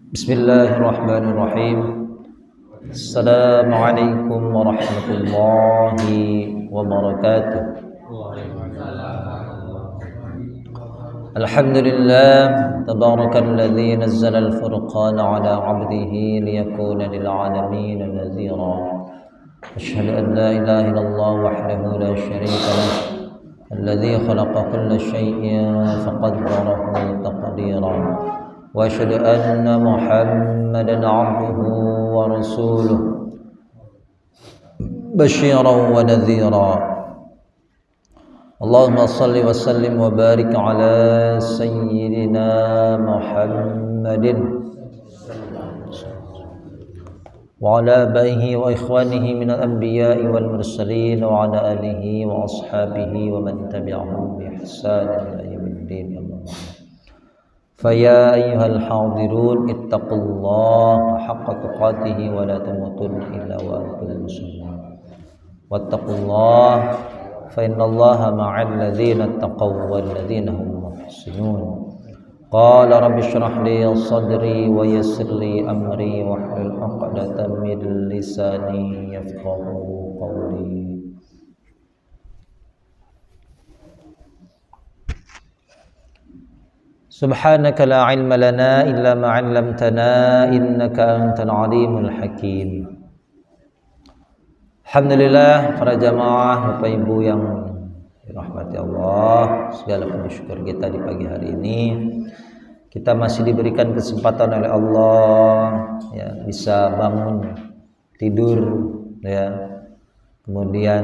Bismillahirrahmanirrahim. Assalamualaikum warahmatullahi wabarakatuh. Alhamdulillah, tabarakalladzi nazzala al-furqana ala 'abdihi liyakuna lil 'alamin nadhira. Asyhadu an la ilaha illallah wahdahu la syarika lah, alladzi khalaqa kulla syai'in faqaddarahu taqdira. Wa asyhadu anna Muhammadan 'abduhu wa rasuluh basyiran wa nadhira. Allahumma salli wa sallim wa barik ala sayyidina Muhammadin wa ala abihi wa ikhwanihi minal anbiya'i wal mursalin wa ala alihi wa ashabihi wa man tabi'ahum bi ihsan ila yaumiddin. Faya ayyuhal hadirun ittaqullaha haqqa tuqatih wa la tamutunna illa wa antum muslimun. Wattaqullaha fa innallaha ma'al ladzina taqaw wal ladzina hum muhsinun. Qala rabbi shrah li sadri wa yassir li amri wahlul 'uqdatam min lisani yafqahu qawli. Subhanaka la ilma lana illa ma 'allamtana innaka antal alimul hakim. Alhamdulillah, para jamaah, Bapak Ibu yang dirahmati Allah, segala puji syukur kita di pagi hari ini kita masih diberikan kesempatan oleh Allah ya, bisa bangun tidur ya. Kemudian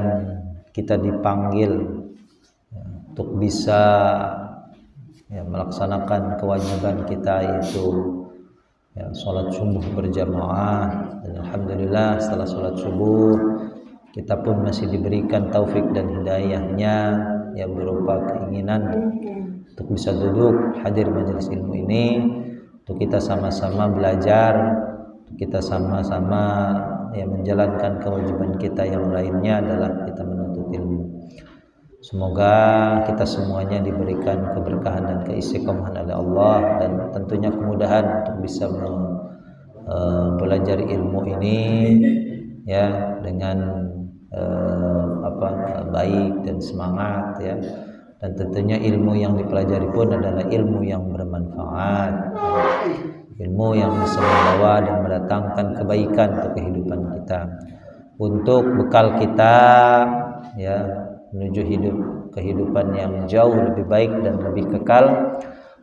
kita dipanggil ya, untuk bisa ya, melaksanakan kewajiban kita, yaitu ya, sholat subuh berjamaah. Dan alhamdulillah setelah sholat subuh kita pun masih diberikan taufik dan hidayahnya yang berupa keinginan untuk bisa duduk hadir majelis ilmu ini, untuk kita sama-sama belajar, untuk kita sama-sama ya, menjalankan kewajiban kita yang lainnya adalah kita menuntut ilmu. Semoga kita semuanya diberikan keberkahan dan keistiqomahan oleh Allah, dan tentunya kemudahan untuk bisa belajar ilmu ini ya dengan baik dan semangat ya. Dan tentunya ilmu yang dipelajari pun adalah ilmu yang bermanfaat, ilmu yang bisa membawa dan mendatangkan kebaikan untuk kehidupan kita, untuk bekal kita ya menuju kehidupan yang jauh lebih baik dan lebih kekal,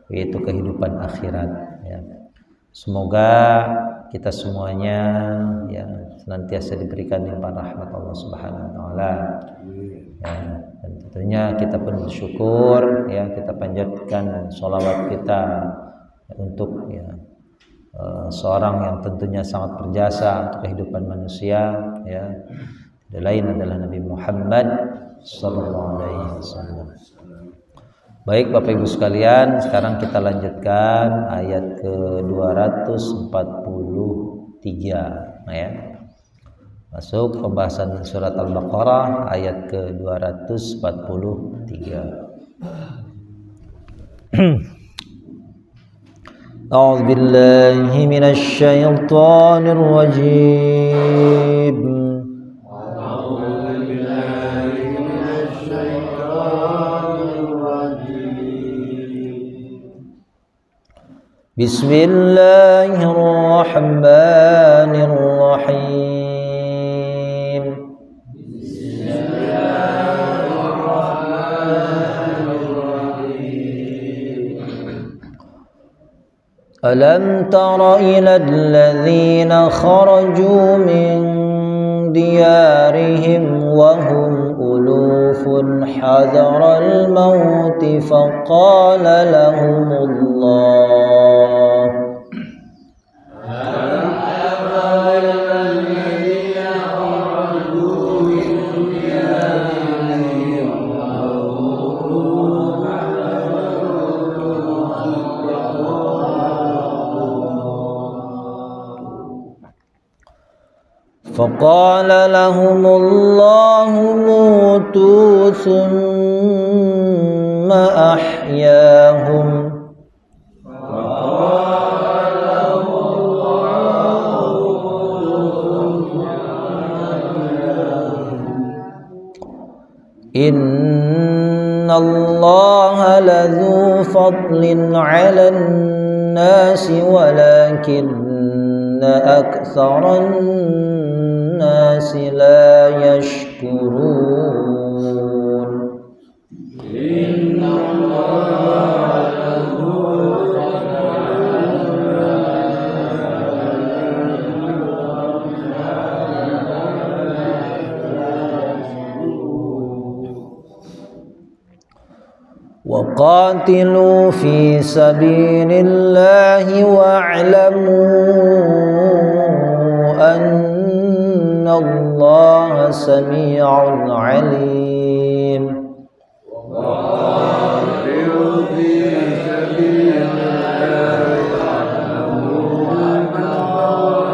yaitu kehidupan akhirat ya. Semoga kita semuanya ya senantiasa diberikan limpahan rahmat Allah Subhanahu wa taala ya. Dan tentunya kita pun bersyukur ya, kita panjatkan sholawat kita ya, untuk ya seorang yang tentunya sangat berjasa untuk kehidupan manusia ya. Tidak lain adalah Nabi Muhammad sallallahu alaihi wasallam. Baik Bapak Ibu sekalian, sekarang kita lanjutkan ayat ke-243 ya. Masuk pembahasan surat Al-Baqarah ayat ke-243. A'udzu billahi minasy syaithanir rajim. Bismillahirrahmanirrahim. Alam tara ilal ladzina kharaju min diyarihim wa hum ulufun hadaral maut faqala lahumullah فقال لهم الله موتوا ثم أحياهم فقال لهم Innallaha ladzu fadlin 'alan nasi walakinna aktsaran nasi la yashkurun. وقاتلوا في سبيل الله واعلموا أن الله سميع عليم. وقاتلوا في سبيل الله واعلموا أن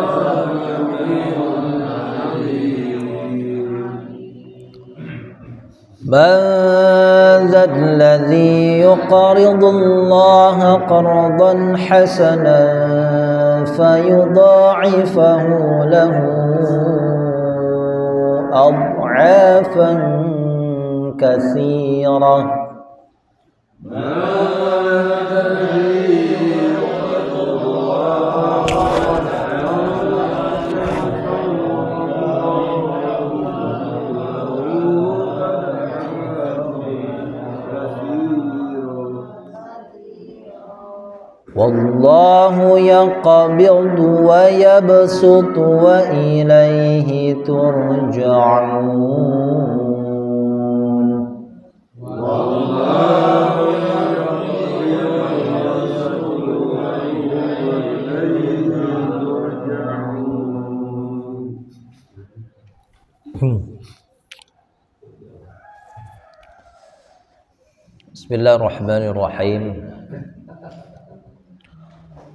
الله سميع عليم. ذا الذي يقرض الله قرضا حسنا فيضاعفه له أضعافا كثيرة. والله يقبض ويبسط وإليه ترجعون. والله يقبض ويبسط وإليه ترجعون. بسم الله الرحمن الرحيم.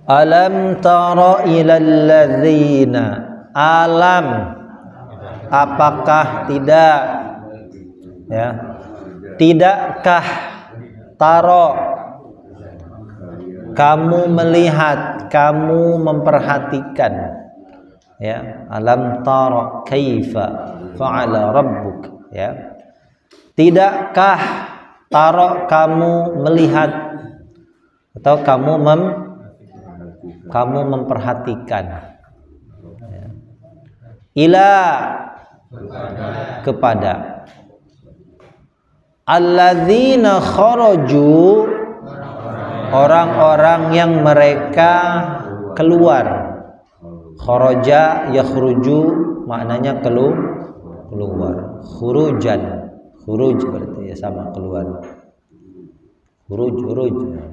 Alam tara ilal ladzina, alam apakah tidak, ya, tidakkah taro kamu melihat, kamu memperhatikan, ya, alam tara kaifa fa'ala rabbuk, ya, tidakkah taro kamu melihat atau kamu memperhatikan, ya. Ila kepada alladzina kharaju orang-orang yang mereka keluar. Kharaja yakhruju maknanya keluar. Khurujan, khuruj berarti ya sama keluar. Khuruj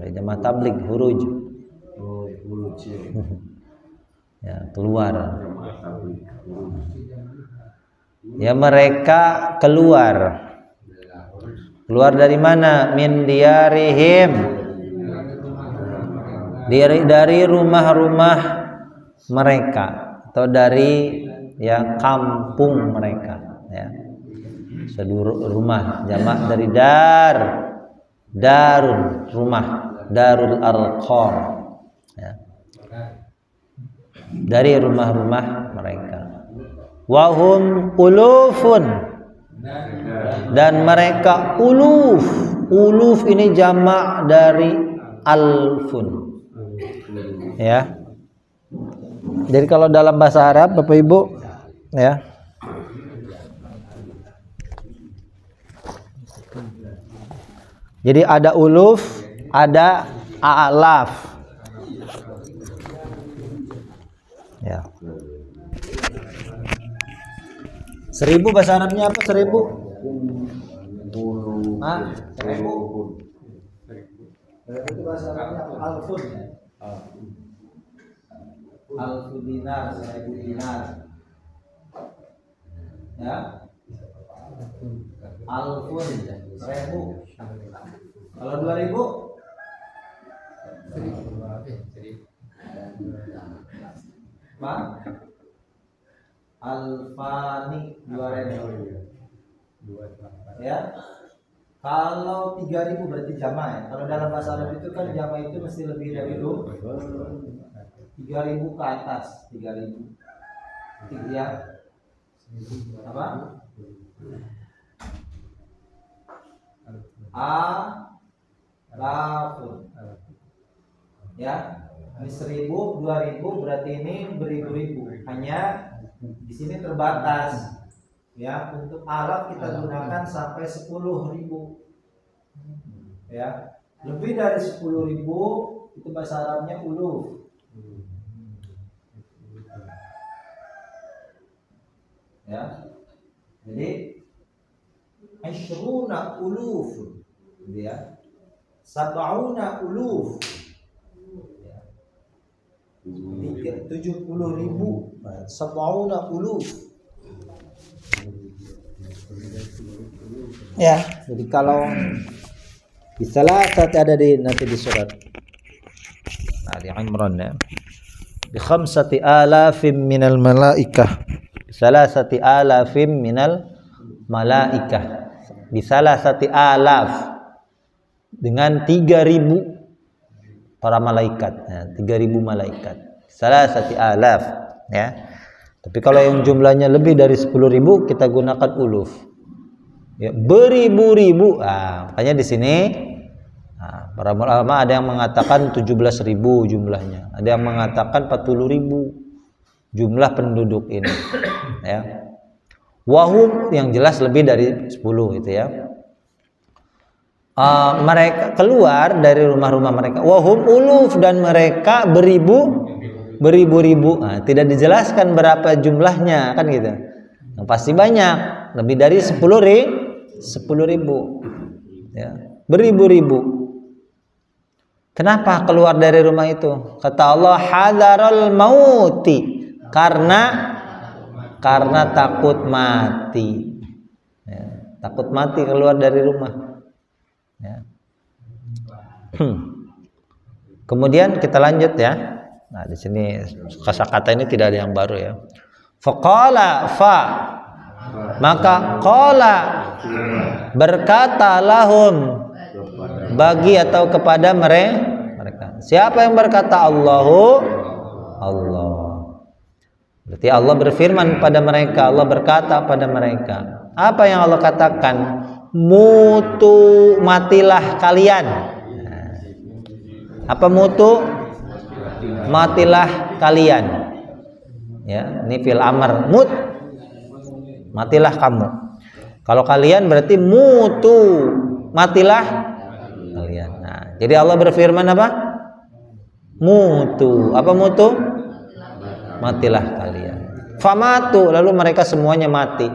jamaah tabligh khuruj. Ya, keluar. Ya, mereka keluar. Keluar dari mana? Min diarihim. Dari rumah-rumah mereka atau dari, ya, kampung mereka, ya. Seluruh rumah, jamak dari darun, rumah, darul arqam, ya. Dari rumah-rumah mereka. Wahum ulufun, dan mereka uluf. Uluf ini jamak dari alfun, ya. Jadi kalau dalam bahasa Arab Bapak Ibu, ya, jadi ada uluf, ada a'laf. Ya. 1000 bahasa Arabnya apa? 1000? Ah, 1000. Itu bahasa Arabnya alfun. Alfu dinar, 1000 dinar. Ya. Alfun 1000. Kalau 2000? 1000. Pak? Alfani 2000. Ya. Kalau 3000 berarti jama, ya. Kalau dalam bahasa Arab itu kan jama itu mesti lebih dari 3000 ke atas, 3000. Ya. Apa? alafun. Ya, ini 1000, 2000 berarti ini beribu-ribu. Hanya di sini terbatas. Ya, untuk alaf kita gunakan sampai 10.000. Ya, lebih dari 10.000 itu bahasa Arabnya uluf. Ya, jadi asyruna uluf, ya, sab'una uluf, ya, 70.000, sab'una uluf. Ya, jadi kalau bisalah saat ada nanti di surat Ali Imran ya, bi 5,000 minal malaikah, salasati alafim minal malaikah, bisalasati alaf, dengan 3.000 para malaikat ya, 3.000 malaikat, salasati alaf ya. Tapi kalau yang jumlahnya lebih dari 10.000 kita gunakan uluf ya, beribu-ribu. Makanya di sini para ulama ada yang mengatakan 17.000 jumlahnya, ada yang mengatakan 40.000 jumlah penduduk ini ya. Wahum yang jelas lebih dari 10 itu ya. Mereka keluar dari rumah-rumah mereka, wahum uluf, dan mereka beribu-ribu. Tidak dijelaskan berapa jumlahnya kan gitu. Yang pasti banyak, lebih dari 10.000 ya, beribu-ribu. Kenapa keluar dari rumah itu? Kata Allah, hadarul mauti, karena takut mati ya, takut mati keluar dari rumah ya. Kemudian kita lanjut ya. Nah, di sini kata-kata ini tidak ada yang baru ya. Faqala maka qala berkata lahum, bagi atau kepada mereka. Siapa yang berkata? Allah. Berarti Allah berfirman pada mereka, Allah berkata pada mereka. Apa yang Allah katakan? Mutu, matilah kalian. Apa mutu? Matilah kalian. Ya, ini fil amr, mut, matilah kamu. Kalau kalian berarti mutu, matilah kalian. Nah, jadi Allah berfirman apa? Mutu. Apa mutu? Matilah kalian. Famatu, lalu mereka semuanya mati.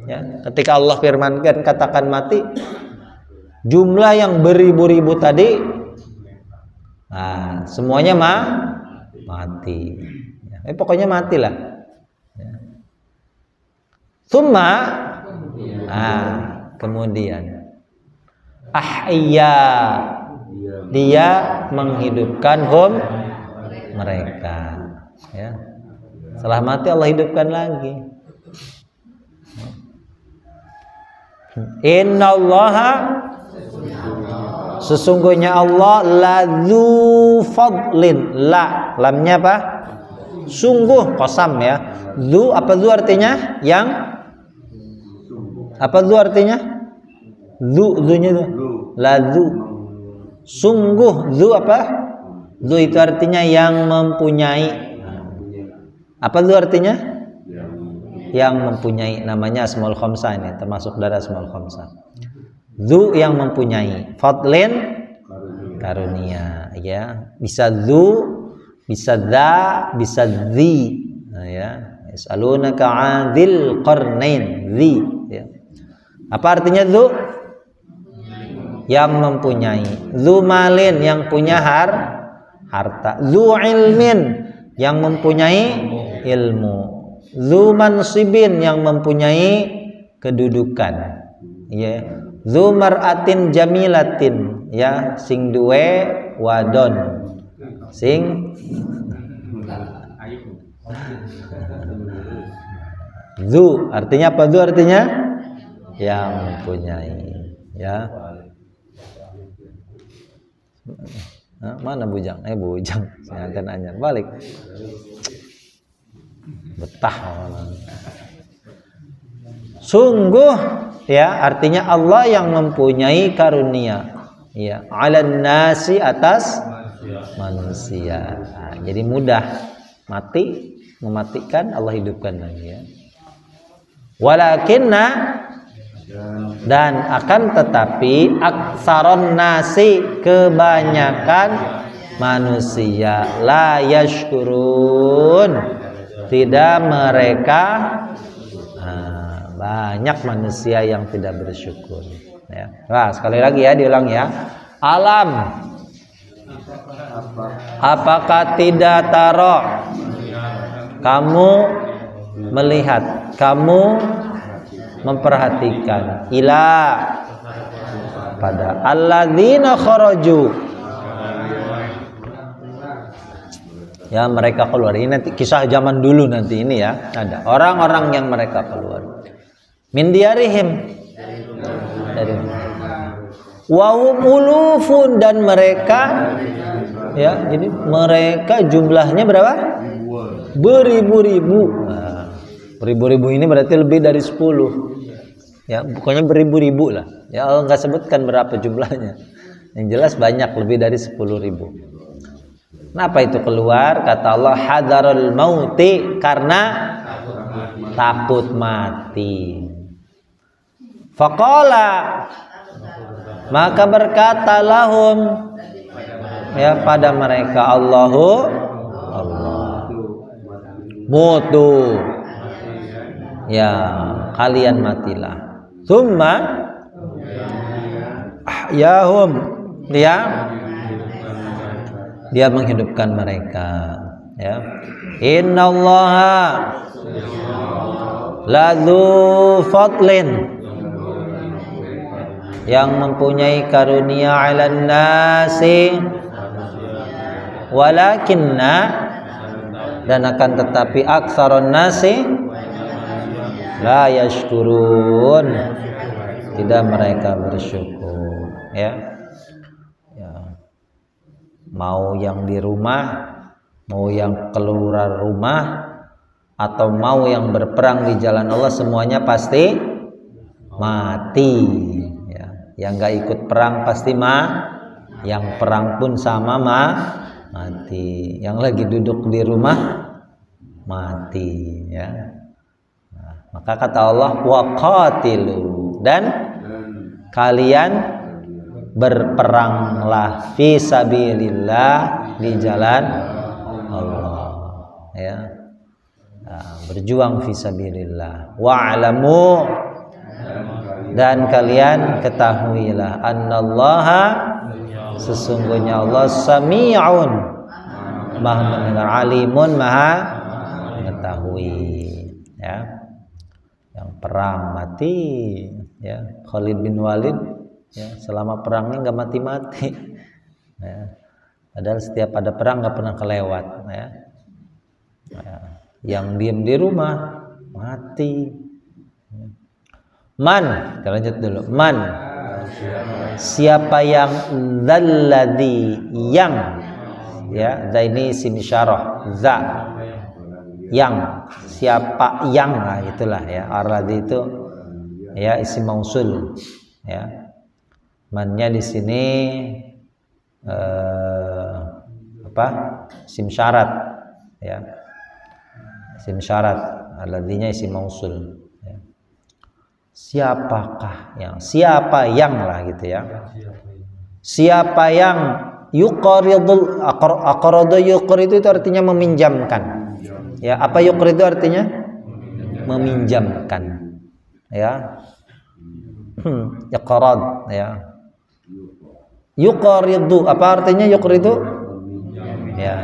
Ya, ketika Allah firmankan katakan mati, jumlah yang beribu-ribu tadi, semuanya mati. Ya, pokoknya matilah. Ya. Summa, kemudian ahya, dia menghidupkan mereka. Ya. Setelah mati Allah hidupkan lagi. Innallaha, sesungguhnya Allah ladzu fadlin. Lamnya apa? Sungguh, qasam ya. Dzu, apa dzu artinya? Yang. Apa dzu artinya? Dzunya itu. Ladzu. Sungguh, dzu apa? Dzu itu artinya yang mempunyai. Apa dzu artinya? Yang mempunyai, namanya asmaul khamsah, ini termasuk dari asmaul khamsah. Dzu yang mempunyai, fadlin karunia ya. Bisa dzu, bisa dza, bisa dzi. Nah, ya. Yas'alunaka 'anil qarnain, dzi ya. Apa artinya dzu? Yang mempunyai. Dzu malin, yang punya harta. Dzu ilmin, yang mempunyai ilmu. Dzu mansibin, yang mempunyai kedudukan. Ya. Dzu mar'atin jamilatin, ya, sing duwe wadon. Sing Dzu artinya apa? Dzu artinya yang mempunyai, ya. Mana bujang? Bujang. Saya akan nanya balik. Betah. Sungguh ya artinya Allah yang mempunyai karunia, ya, 'alan nasi atas manusia. Nah, jadi mudah mati, mematikan, Allah hidupkan lagi, ya. Walakinna, dan akan tetapi, aksaron nasi, kebanyakan manusia, la yashkurun, tidak mereka, banyak manusia yang tidak bersyukur, ya. Nah, sekali lagi ya, diulang ya. Alam, apakah tidak taro, kamu melihat, kamu memperhatikan, ila, pada alladzina kharaju, ya mereka keluar. Ini nanti kisah zaman dulu nanti ini ya, ada orang-orang yang mereka keluar min diarihim, dari wa hum ulufun, dan mereka, ya, jadi mereka jumlahnya berapa? Beribu-ribu. Nah, beribu-ribu ini berarti lebih dari 10. Ya, pokoknya beribu-ribu lah. Ya, Allah nggak sebutkan berapa jumlahnya. Yang jelas banyak, lebih dari 10.000. Kenapa itu keluar? Kata Allah, hadarul mauti, karena takut mati. Faqala, maka berkata lahum, ya, pada mereka, Allahu Allah, mutu, ya, kalian matilah. Tsumma ahyahum, dia menghidupkan mereka, ya. Innallaha ladzu fadlin, yang mempunyai karunia, 'alan nasi, walakinna, dan akan tetapi, aksaron nasi la yashkurun, tidak mereka bersyukur, ya. Ya, mau yang di rumah, mau yang keluar rumah, atau mau yang berperang di jalan Allah, semuanya pasti mati, ya. Yang nggak ikut perang pasti yang perang pun sama mati. Yang lagi duduk di rumah mati, ya. Nah, maka kata Allah, waqatilu, dan kalian berperanglah fi sabilillah, di jalan Allah, ya. Nah, berjuang fi sabilillah. Wa'lamu, dan kalian ketahuilah, annallaha, sesungguhnya Allah, sami'un, maha mendengar, alimun, maha mengetahui, ya. Yang perang mati, ya, Khalid bin Walid, ya, selama perangnya nggak mati-mati, ya. Padahal setiap ada perang nggak pernah kelewat, ya. Ya. Yang diem di rumah mati. Man, kita lanjut dulu. Man, siapa yang, dzalladzi, yang, ya, za ini isim isyarah, za, yang, siapa yang, lah itulah, ya. Alladzi itu, ya, isim mausul, ya. Mannya di sini isim syarat, ya, isim syarat, alladzinya isim mausul. Siapakah yang, siapa yang, lah gitu, ya. Siapa yang yuqridul, aqrada, yuqridu itu artinya meminjamkan, ya. Apa yuqridu artinya? Meminjamkan, ya. Iqrad, ya. Yuqridu, apa artinya yuqridu? Ya,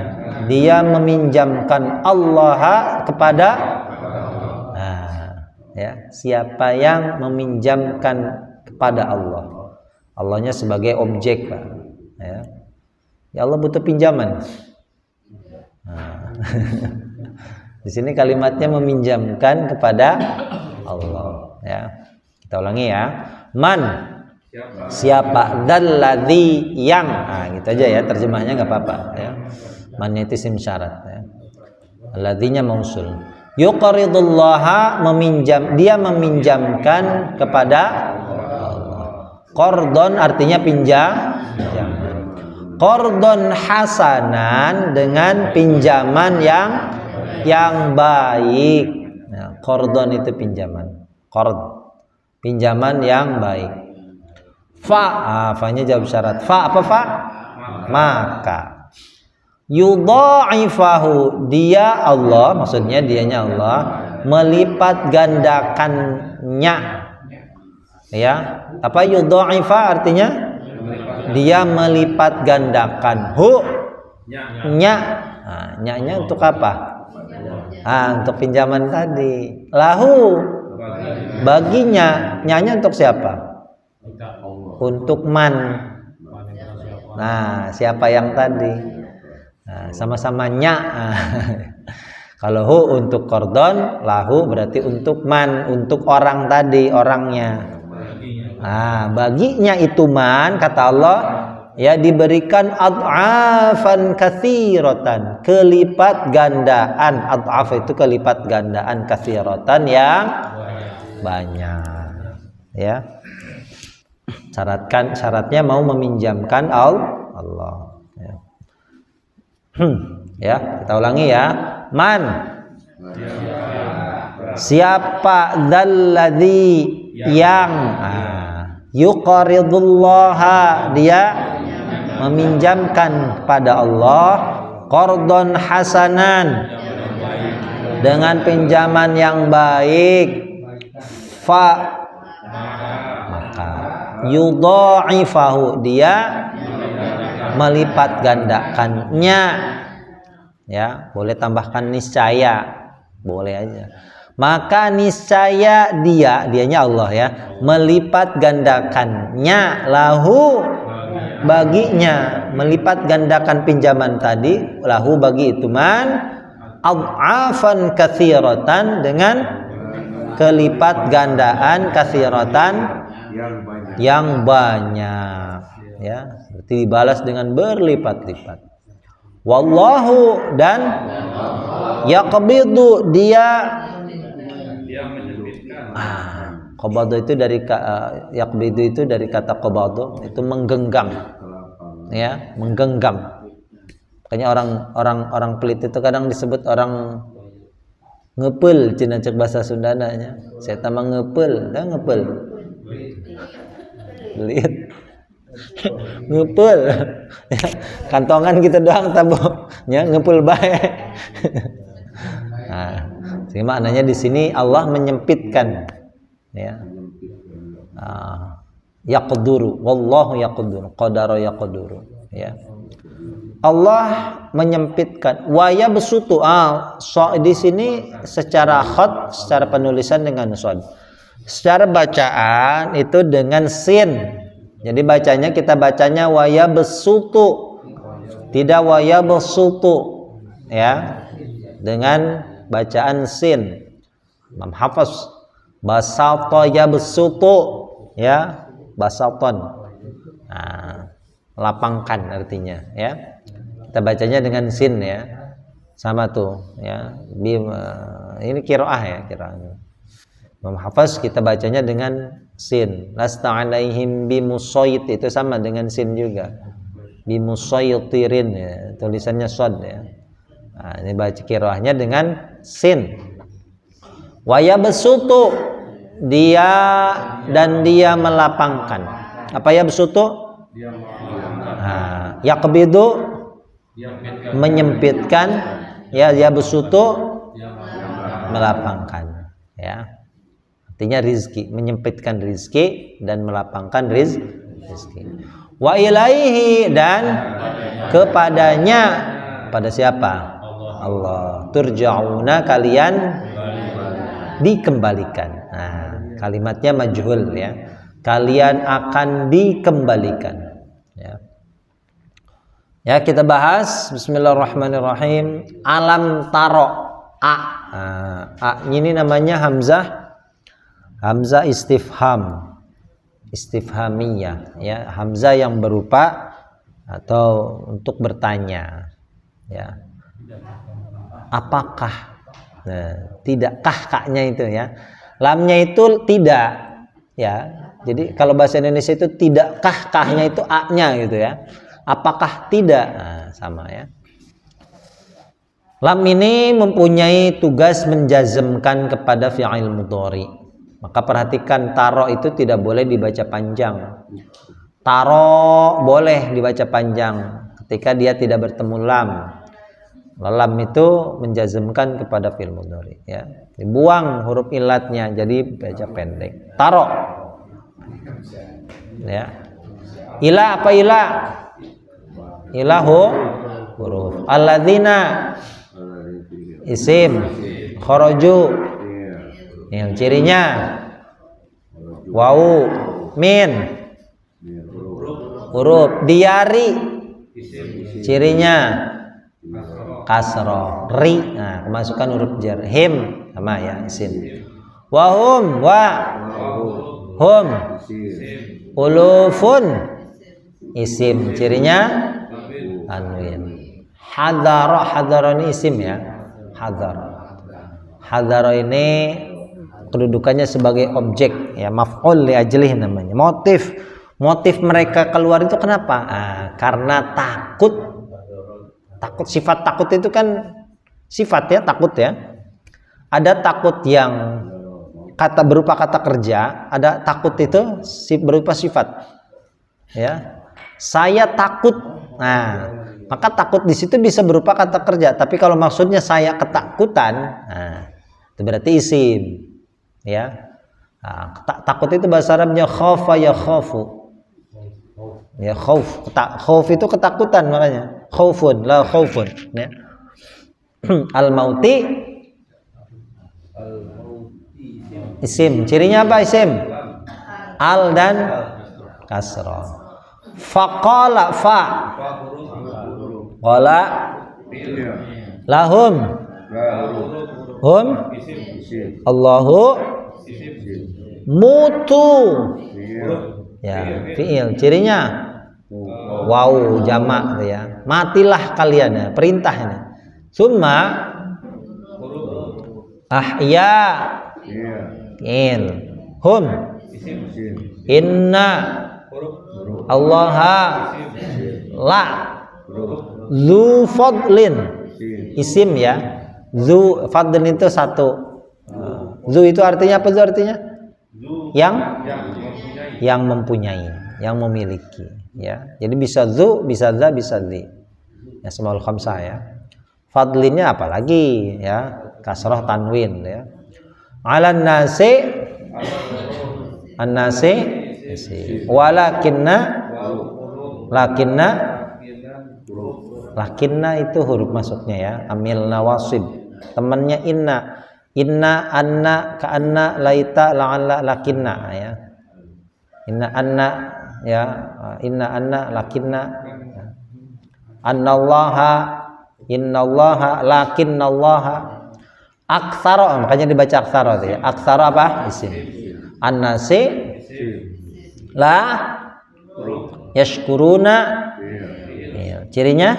dia meminjamkan Allah kepada, ya, siapa yang meminjamkan kepada Allah, Allahnya sebagai objek, Pak, ya. Ya, Allah butuh pinjaman. Nah. Di sini kalimatnya meminjamkan kepada Allah, ya. Kita ulangi, ya. Man, siapa, dzalladzi, yang, nah, gitu aja, ya, terjemahnya nggak apa-apa, ya. Man itu isim syarat, ya. Alladzinya mausul. Yuqridullaha dia meminjamkan kepada Allah. Qardon artinya pinjaman. Qardon hasanan dengan pinjaman yang baik. Nah, qardon itu pinjaman. Qard pinjaman yang baik. Fa-nya jawab syarat. Fa apa fa? Maka. Yudha'ifahu dia Allah, maksudnya dianya Allah melipat gandakannya. Ya. Apa yudha'ifa artinya? Dia melipat gandakan. Nya. Nah, nya-nya untuk apa? Untuk pinjaman tadi. Lahu baginya, nyanya untuk siapa? Untuk man. Nah, siapa yang tadi? Nah, sama-sama nya. Kalau hu untuk kordon, lahu berarti untuk man, untuk orang tadi, orangnya. Nah, baginya itu man, kata Allah, ya diberikan ad'afan katsiratan, kelipat gandaan. Ad'af itu kelipat gandaan, katsiratan yang banyak. Ya. Syaratnya mau meminjamkan Allah. Ya. Ya, kita ulangi ya. Man. Siapa dzalladzi yang yuqridullaha dia meminjamkan pada Allah qardon hasanan dengan pinjaman yang baik, maka yudha'ifahu dia melipat gandakannya. Ya, boleh tambahkan niscaya, boleh aja. Maka niscaya dianya Allah ya, melipat gandakannya lahu baginya, melipat gandakan pinjaman tadi lahu bagi itu man ad'afan katsiratan dengan kelipat gandaan katsiratan yang banyak, ya, berarti dibalas dengan berlipat-lipat. Wallahu dan yaqbidu dia qabadu itu dari yaqbidu itu dari kata qabadu, itu menggenggam, ya, menggenggam. Makanya orang pelit itu kadang disebut orang ngepel, cina cek bahasa Sundana nya. Saya tambah ngepel, dah ngepel. Pelit. Ngepel. Kantongan kita doang tabok, ya, ngepel baik. Nah, jadi maknanya di sini Allah menyempitkan, ya. Yaqduru, wallahu yaqduru, qadara yaqduru, ya. Allah menyempitkan. Wa yabsutu. Di sini secara khat, secara penulisan dengan shad. Secara bacaan itu dengan sin. Jadi kita bacanya wa yabsutu, tidak wa yabsutu, ya, dengan bacaan sin. Imam Hafiz basata yabsutu, ya, basaton. Nah, lapangkan artinya, ya. Kita bacanya dengan sin, ya. Sama tuh, ya. Ini qiraah, ya, qiraah. Imam Hafiz kita bacanya dengan sin. Lasta alaihim bimusayt, itu sama dengan sin juga. Bimusaytirin, ya. Tulisannya shad, ya. Nah, ini baca qiraahnya dengan sin. Wa yabsutu, dia melapangkan. Apa yabsutu? Yaqbidu menyempitkan, ya, yabsutu melapangkan, ya. Artinya rizki, menyempitkan rizki dan melapangkan rizki. Wa ilaihi, dan kepadanya, pada siapa? Allah. Turja'una, kalian dikembalikan. Nah, kalimatnya majhul, ya. Kalian akan dikembalikan, ya. Ya, kita bahas. Bismillahirrahmanirrahim. Alam taro. Ini namanya hamzah istifhamiyah, ya, hamzah yang berupa atau untuk bertanya, ya. Apakah Nah, tidakkah kaknya itu ya. Lamnya itu tidak ya. Jadi kalau bahasa Indonesia itu tidakkah, kahnya itu a-nya gitu ya. Apakah tidak? Nah, sama ya. Lam ini mempunyai tugas menjazmkan kepada fi'il mudhari. Maka perhatikan taro itu tidak boleh dibaca panjang. Taro boleh dibaca panjang ketika dia tidak bertemu lam. Lam itu menjazmkan kepada fi'il mudhari ya. Dibuang huruf ilatnya jadi baca pendek. Taro. Ya. Ila apa ila? Ilahu huruf. Alladzina isim. Kharaju. Yang cirinya wau min huruf. Diari cirinya kasroh. Ri, nah kemasukan huruf jar. Him sama ya isim. Wahum wa hum ulufun isim cirinya tanwin. Hadara, hadara ini isim ya. Hadara ini kedudukannya sebagai objek ya, maf'ul li ajlih namanya. Motif mereka keluar itu kenapa? Nah, karena takut. Sifat takut itu kan sifat ya, takut ya. Ada takut yang berupa kata kerja, ada takut itu berupa sifat. Ya. Saya takut. Nah, maka takut di situ bisa berupa kata kerja, tapi kalau maksudnya saya ketakutan, nah, itu berarti isim. Ya. Nah, takut itu bahasa Arabnya khafa ya khafu. Ya khauf, khauf itu ketakutan makanya. Khaufun la khaufun ya. Al mauti isim, cirinya apa isim? Al dan kasrah. Faqala fa qala lahum hum Allahu mutu ya fi'il, cirinya wow jamak ya, matilah kalian ya, perintah ini. Summa ahya il hum inna allaha la zu fadlin isim ya. Zu fadlin itu satu. Zu itu artinya apa? Zu artinya yang mempunyai, yang memiliki ya. Jadi bisa zu, bisa za, bisa di. Ya semua khamsah ya. Fadlinnya apalagi ya, kasrah tanwin ya. Alan nasi an-nasi walakinna lakinna itu huruf masuknya ya, amil nawasib. Temannya inna anna ka'anna laita la'alla lakinna ya. Inna anna ya, inna anna lakinna annallaha innallaha lakinnallaha aktsara, makanya dibaca aktsara ya. Aktsara apa? Isim. Annasi la yashkuruna ya, cirinya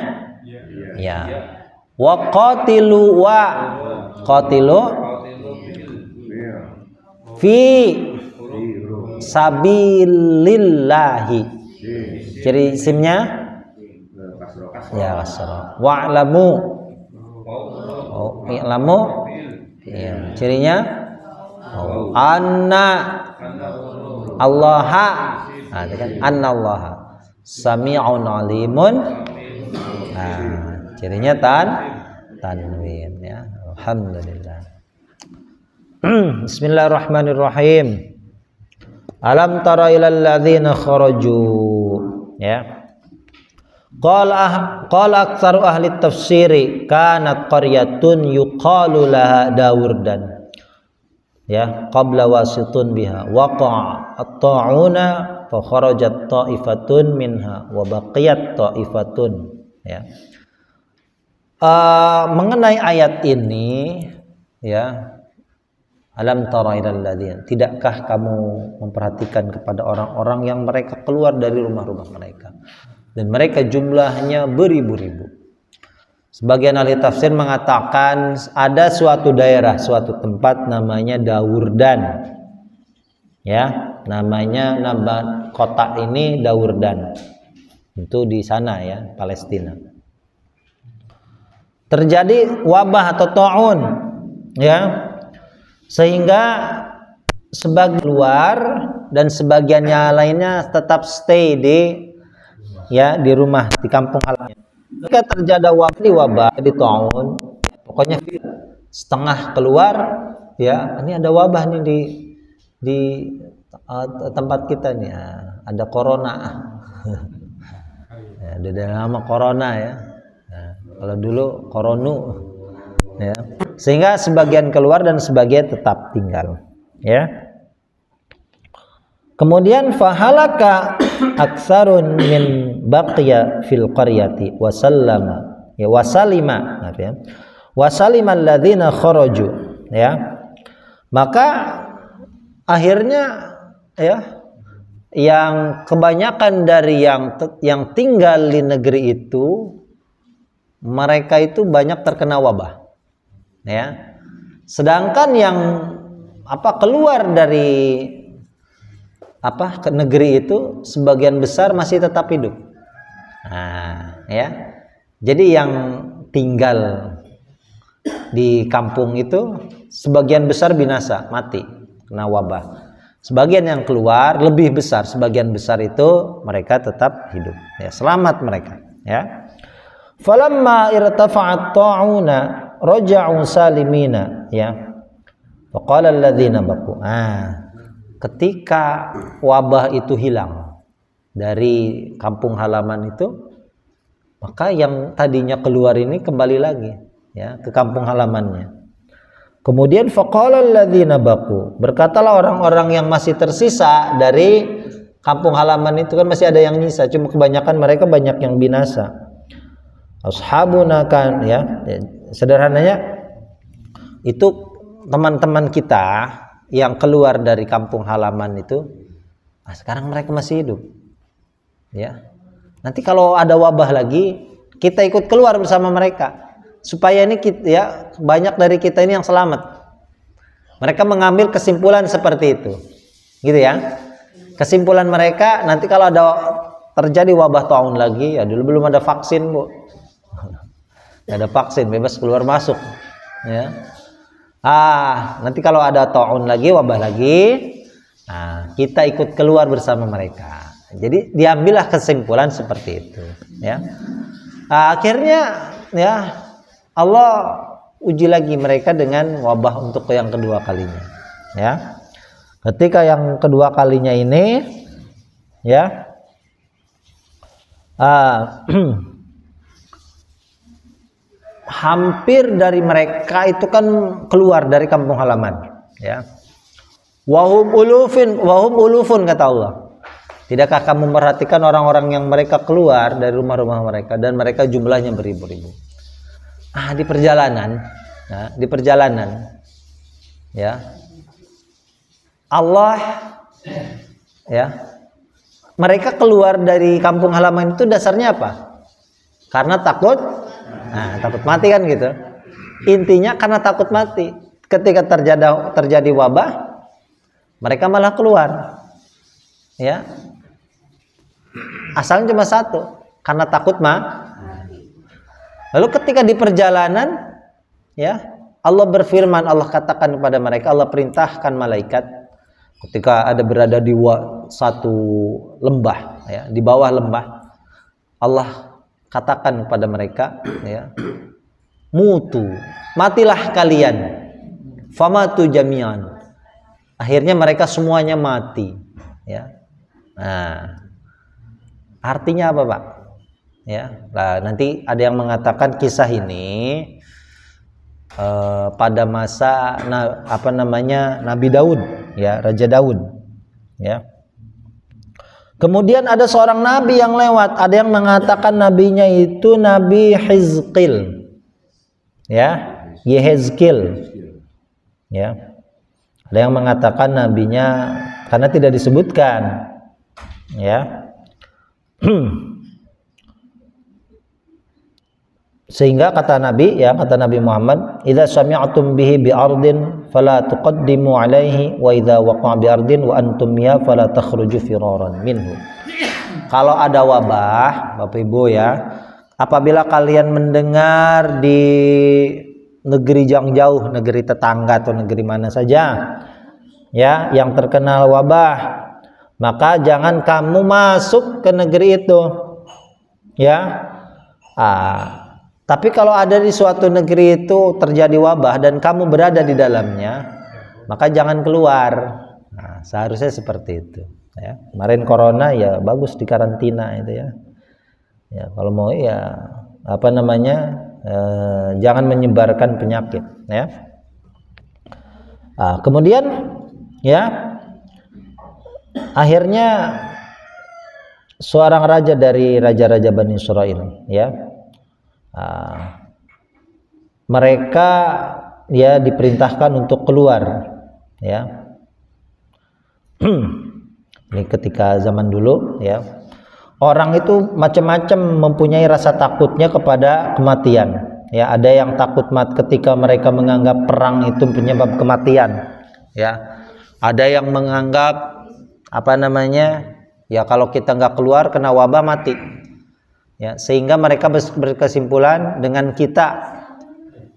ya. Wa qatilu fi sabilillahi, ciri isimnya ya kasrah. Wa'lamu i'lamu ya, cirinya anna allaha, nah, kan anna allaha sami'un alimun, nah, cirinya tanwin ya. Alhamdulillah. Bismillahirrahmanirrahim. Alam tara ilal ladzina kharaju ya. Qala aktsaru ahli tafsiri kanat qaryatun yuqalu laha Dawurdan ya qabla wasitun biha waqa'a at-ta'una fa kharajat ta'ifatun minha wa baqiyat ta'ifatun ya. Mengenai ayat ini ya, alam tara ilal ladzina, tidakkah kamu memperhatikan kepada orang-orang yang mereka keluar dari rumah-rumah mereka dan mereka jumlahnya beribu-ribu. Sebagian ahli tafsir mengatakan ada suatu daerah, suatu tempat namanya Daurdan. Ya, namanya nama kota ini Daurdan. Itu di sana ya, Palestina. Terjadi wabah atau taun, ya. Sehingga sebagian luar dan sebagiannya lainnya tetap stay di rumah, di kampung halaman. Ketika terjadi wabah di tahun, pokoknya setengah keluar, ya ini ada wabah nih di tempat kita nih, ada corona. Ya, ada nama corona ya. Nah, kalau dulu koronu, ya. Sehingga sebagian keluar dan sebagian tetap tinggal, ya. Kemudian fahalaka aksarun min baqiya fil qaryati wasallama ya wasalima ya wasalimal ladzina kharaju ya, maka akhirnya ya yang kebanyakan dari yang tinggal di negeri itu, mereka itu banyak terkena wabah ya, sedangkan yang keluar dari ke negeri itu sebagian besar masih tetap hidup. Nah, ya. Jadi yang tinggal di kampung itu sebagian besar binasa, mati kena wabah. Sebagian yang keluar lebih besar, sebagian besar itu mereka tetap hidup. Ya, selamat mereka, ya. Falamma irtafa'at ta'una raja'u salimina, ya. Wa qala alladzina baqu. Ketika wabah itu hilang dari kampung halaman itu, maka yang tadinya keluar ini kembali lagi ya ke kampung halamannya. Kemudian faqala alladzina baqu, berkatalah orang-orang yang masih tersisa dari kampung halaman itu, kan masih ada yang nyisa, cuma kebanyakan mereka banyak yang binasa. Ashabuna kan ya, sederhananya itu teman-teman kita yang keluar dari kampung halaman itu, sekarang mereka masih hidup, ya. Nanti kalau ada wabah lagi, kita ikut keluar bersama mereka, supaya ini ya banyak dari kita ini yang selamat. Mereka mengambil kesimpulan seperti itu, gitu ya. Kesimpulan mereka, nanti kalau ada terjadi wabah tahun lagi, ya dulu belum ada vaksin, Bu. Gak ada vaksin, bebas keluar masuk, ya. Nanti kalau ada taun lagi, wabah lagi, kita ikut keluar bersama mereka. Jadi diambillah kesimpulan seperti itu, ya. Akhirnya ya Allah uji lagi mereka dengan wabah untuk yang kedua kalinya, ya. Ketika yang kedua kalinya ini, ya, hampir dari mereka itu kan keluar dari kampung halaman, ya. Wahum ulufun kata Allah. Tidakkah kamu memperhatikan orang-orang yang mereka keluar dari rumah-rumah mereka dan mereka jumlahnya beribu-ribu. Di perjalanan, ya. Allah, ya. Mereka keluar dari kampung halaman itu dasarnya apa? Karena takut. Takut mati kan gitu. Intinya karena takut mati. Ketika terjadi wabah, mereka malah keluar. Ya. Asalnya cuma satu, karena takut mati. Lalu ketika di perjalanan, ya, Allah berfirman, Allah katakan kepada mereka, Allah perintahkan malaikat ketika ada berada di satu lembah, ya, di bawah lembah, Allah katakan kepada mereka, ya, mutu, matilah kalian, famatu jami'an. Akhirnya mereka semuanya mati, ya. Artinya apa, Pak? Ya, nanti ada yang mengatakan kisah ini pada masa Nabi Daud, ya, Raja Daud, ya. Kemudian ada seorang nabi yang lewat, ada yang mengatakan nabinya itu Nabi Hizqil, ya, Yehezkiel, ya. Ada yang mengatakan nabinya karena tidak disebutkan, ya. Sehingga kata Nabi Muhammad, "Idza sami'tum bihi bi ardin fala tuqaddimu alaihi wa idza waqa'a bi ardin wa antum ya fala takhruju firaran minhu." Kalau ada wabah, Bapak Ibu ya, apabila kalian mendengar di negeri yang jauh, negeri tetangga atau negeri mana saja ya yang terkena wabah, maka jangan kamu masuk ke negeri itu ya. Tapi kalau ada di suatu negeri itu terjadi wabah dan kamu berada di dalamnya, maka jangan keluar. Nah, seharusnya seperti itu ya. Kemarin corona ya bagus di karantina itu ya. Ya kalau mau ya jangan menyebarkan penyakit ya. Kemudian ya akhirnya seorang raja dari raja-raja Bani Israil ya, mereka ya diperintahkan untuk keluar ya. Ini ketika zaman dulu ya, orang itu macam-macam mempunyai rasa takutnya kepada kematian ya. Ada yang takut ketika mereka menganggap perang itu penyebab kematian ya. Ada yang menganggap ya kalau kita nggak keluar kena wabah mati ya, sehingga mereka berkesimpulan dengan kita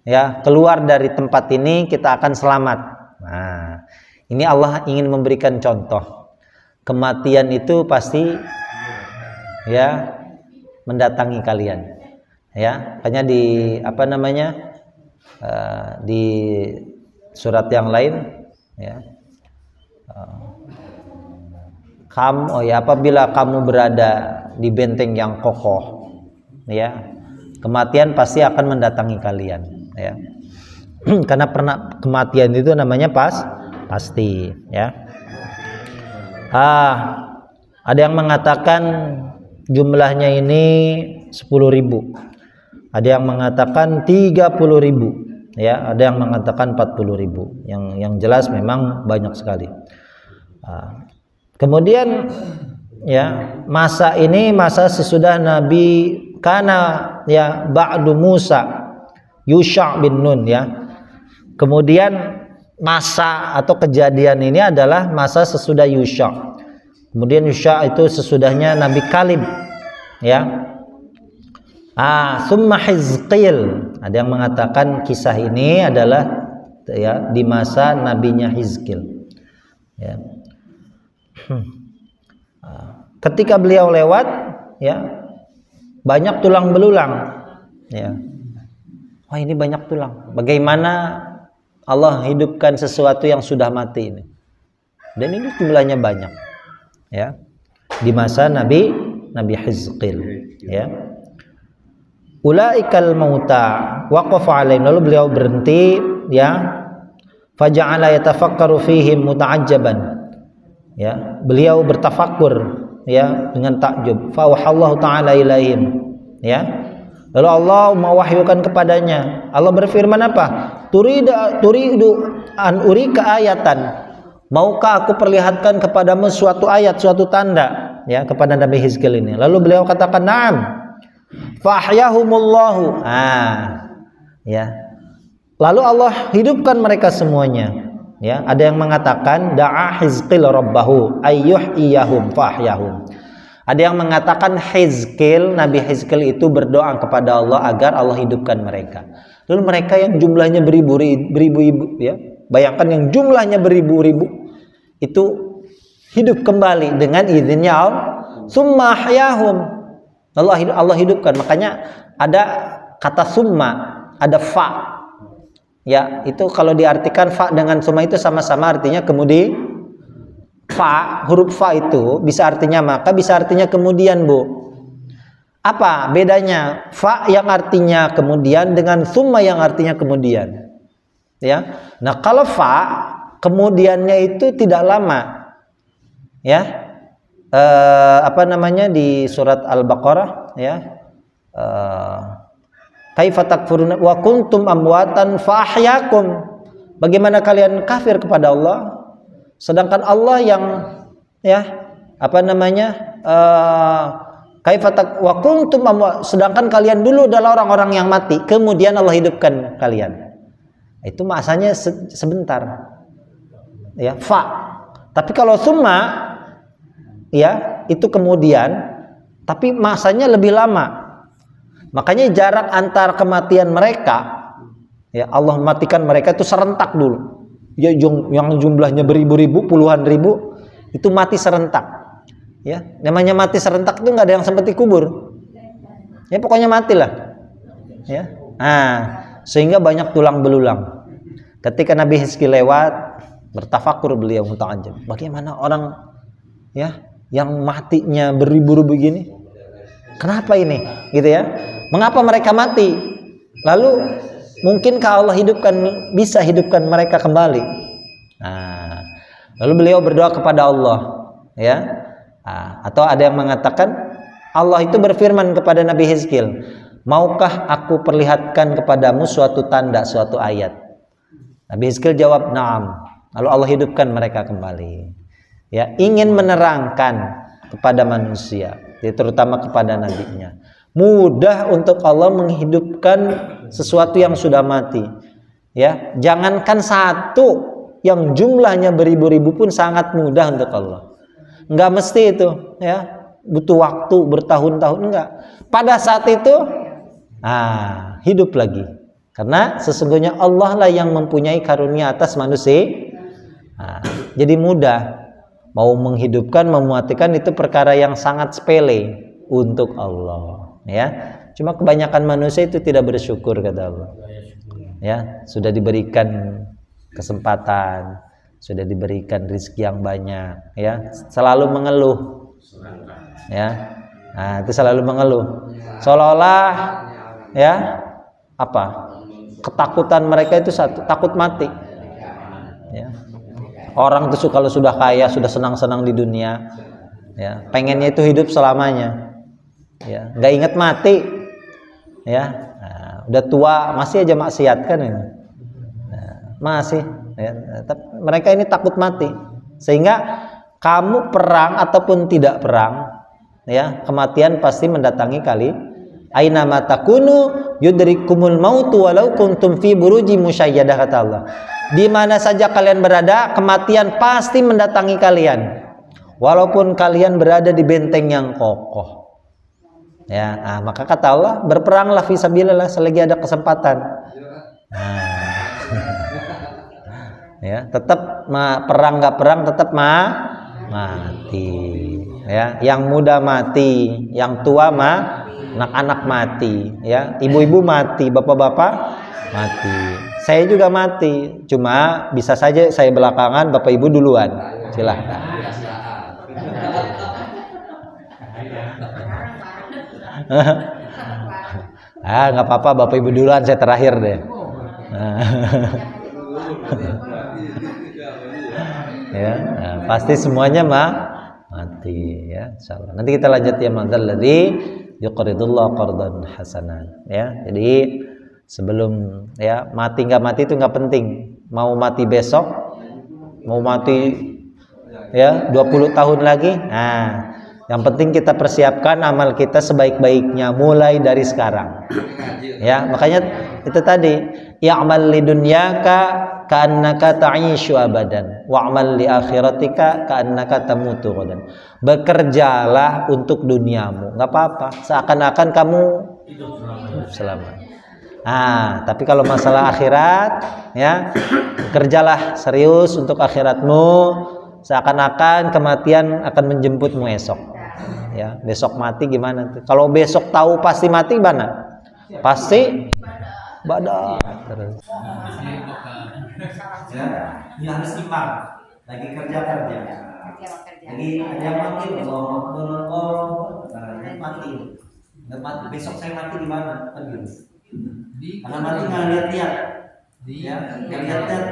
ya keluar dari tempat ini kita akan selamat. Nah, ini Allah ingin memberikan contoh, kematian itu pasti ya mendatangi kalian ya. Makanya di surat yang lain ya, apabila kamu berada di benteng yang kokoh ya, kematian pasti akan mendatangi kalian ya. Karena kematian itu namanya pasti ya. Ada yang mengatakan jumlahnya ini 10.000, ada yang mengatakan 30.000 ya, ada yang mengatakan 40.000. Yang jelas memang banyak sekali. Kemudian ya, masa sesudah Nabi ya ba'du Musa Yusha' bin Nun ya. Kemudian masa atau kejadian ini adalah masa sesudah Yusha'. Kemudian Yusha' itu sesudahnya Nabi Kalib ya. Summa Hizqil. Ada yang mengatakan kisah ini adalah ya di masa nabinya Hizqil ya. Ketika beliau lewat ya, banyak tulang belulang ya. Wah, ini banyak tulang. Bagaimana Allah hidupkan sesuatu yang sudah mati ini? Dan ini jumlahnya banyak ya. Di masa Nabi Hizqil ya. Ulaikal mauta waqafa alaihim, lalu beliau berhenti ya. Faja'ala yatafakkaru fihim muta'ajjaban. Ya, beliau bertafakur ya dengan takjub. Fa wahallahu ta'ala ilaihim ya. Lalu Allah mewahyukan kepadanya. Allah berfirman apa? Turidu an urika ayatan. Maukah aku perlihatkan kepadamu suatu ayat, suatu tanda ya kepada Nabi Hizqil ini. Lalu beliau katakan, "Na'am." Fa ahyahumullahu. Ya. Lalu Allah hidupkan mereka semuanya. Ya, ada yang mengatakan da'a Hizqil rabbahu ayyuhiyahum fahyahum. Ada yang mengatakan Nabi Hizqil itu berdoa kepada Allah agar Allah hidupkan mereka. Lalu mereka yang jumlahnya beribu-ribu ya, bayangkan yang jumlahnya beribu-ribu itu hidup kembali dengan izinnya Allah. Summa ahyahum. Allah hidupkan. Makanya ada kata summa, ada fa. Ya, itu kalau diartikan fa dengan summa itu sama-sama artinya kemudian. Fa, huruf fa itu bisa artinya maka, bisa artinya kemudian, Bu. Apa bedanya fa yang artinya kemudian dengan summa yang artinya kemudian? Ya. Nah, kalau fa kemudiannya itu tidak lama. Ya. Di surat Al-Baqarah ya. Kaifa takfuruna wa kuntum amwatan fa ahyakum. Bagaimana kalian kafir kepada Allah sedangkan Allah yang ya wa kuntum sedangkan kalian dulu adalah orang-orang yang mati, kemudian Allah hidupkan kalian. Itu masanya sebentar. Ya, Tapi kalau summa ya, itu kemudian, tapi masanya lebih lama. Makanya jarak antar kematian mereka, ya Allah matikan mereka itu serentak dulu. Ya, yang jumlahnya beribu-ribu, puluhan ribu, itu mati serentak. Ya, namanya mati serentak itu nggak ada yang sempat dikubur. Ya pokoknya matilah. Ya, sehingga banyak tulang belulang. Ketika Nabi Hizqil lewat, bertafakur beliau muta'ajjab. Bagaimana orang ya yang matinya beribu-ribu begini? Kenapa ini? Gitu ya. Mengapa mereka mati? Lalu mungkinkah Allah bisa hidupkan mereka kembali? Lalu beliau berdoa kepada Allah, ya. Atau ada yang mengatakan Allah itu berfirman kepada Nabi Hizqil, maukah aku perlihatkan kepadamu suatu tanda, suatu ayat? Nabi Hizqil jawab, na'am. Lalu Allah hidupkan mereka kembali. Ya, ingin menerangkan kepada manusia, terutama kepada nabinya. Mudah untuk Allah menghidupkan sesuatu yang sudah mati. Ya, jangankan satu yang jumlahnya beribu-ribu pun sangat mudah untuk Allah. Enggak mesti itu, ya. Butuh waktu bertahun-tahun, enggak. Pada saat itu hidup lagi. Karena sesungguhnya Allah lah yang mempunyai karunia atas manusia. Jadi mudah. Mau menghidupkan, mematikan itu perkara yang sangat sepele untuk Allah, ya. Cuma kebanyakan manusia itu tidak bersyukur, kata Allah. Ya, sudah diberikan kesempatan, sudah diberikan rezeki yang banyak, ya, selalu mengeluh. Ya. Itu selalu mengeluh. Seolah-olah ya, ketakutan mereka itu satu, takut mati. Ya. Orang itu kalau sudah kaya, sudah senang-senang di dunia, ya, pengennya itu hidup selamanya, ya, nggak ingat mati, ya, udah tua masih aja maksiat kan ini, masih, ya, mereka ini takut mati, sehingga kamu perang ataupun tidak perang, ya, kematian pasti mendatangi kali. Aina matakunu yudrikumul mautu walau kuntum fi buruji musyayyadah, kata Allah. Di mana saja kalian berada, kematian pasti mendatangi kalian. Walaupun kalian berada di benteng yang kokoh. Ya, maka kata Allah, berperanglah fisabilillah selagi ada kesempatan. Ya, tetap perang nggak perang tetap mati. Ya, yang muda mati, yang tua anak-anak mati, ya, ibu-ibu mati, bapak-bapak mati. Saya juga mati, cuma bisa saja saya belakangan, bapak ibu duluan. Silahkan. Nggak apa-apa, bapak ibu duluan, saya terakhir deh. Ya, pasti semuanya mati, ya, insyaallah. Nanti kita lanjut ya, madzalladzi yuqridullah qardan hasanan, ya. Jadi sebelum, ya, mati nggak mati itu nggak penting. Mau mati besok, mau mati ya 20 tahun lagi, yang penting kita persiapkan amal kita sebaik-baiknya mulai dari sekarang. Ya, makanya itu tadi, ya'mal lidunyaka ka'annaka ta'ishu abadan wa'mal li akhiratika ka'annaka tamutu ghadan. Bekerjalah untuk duniamu, nggak apa-apa, seakan-akan kamu hidup selama. Tapi kalau masalah akhirat, ya, kerjalah serius untuk akhiratmu, seakan-akan kematian akan menjemputmu esok. Ya, besok mati gimana? Kalau besok tahu pasti mati, mana? Pasti badan. Ya, ini harus imbang. Lagi kerja. Lagi ada yang mati, mati. Nggak mati. Besok saya mati di mana? Kan gitu. Karena mati nggak lihat-lihat. Ya, nggak lihat-lihat.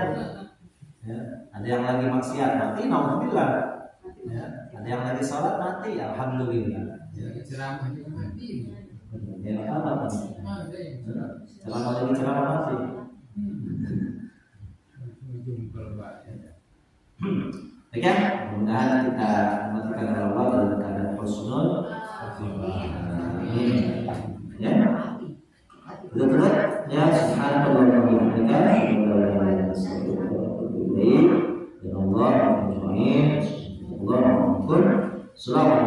Ya, ada yang lagi maksiat mati, alhamdulillah. Ya, ada yang lagi sholat mati, alhamdulillah. Ceramah juga mati. Ya, apa? Ceramah lagi ceramah mati. Baik, mudah-mudahan kita matikan Allah dalam keadaan husnul Ya. Betul ya, subhanallah wa bihamdika, Allah, Allah,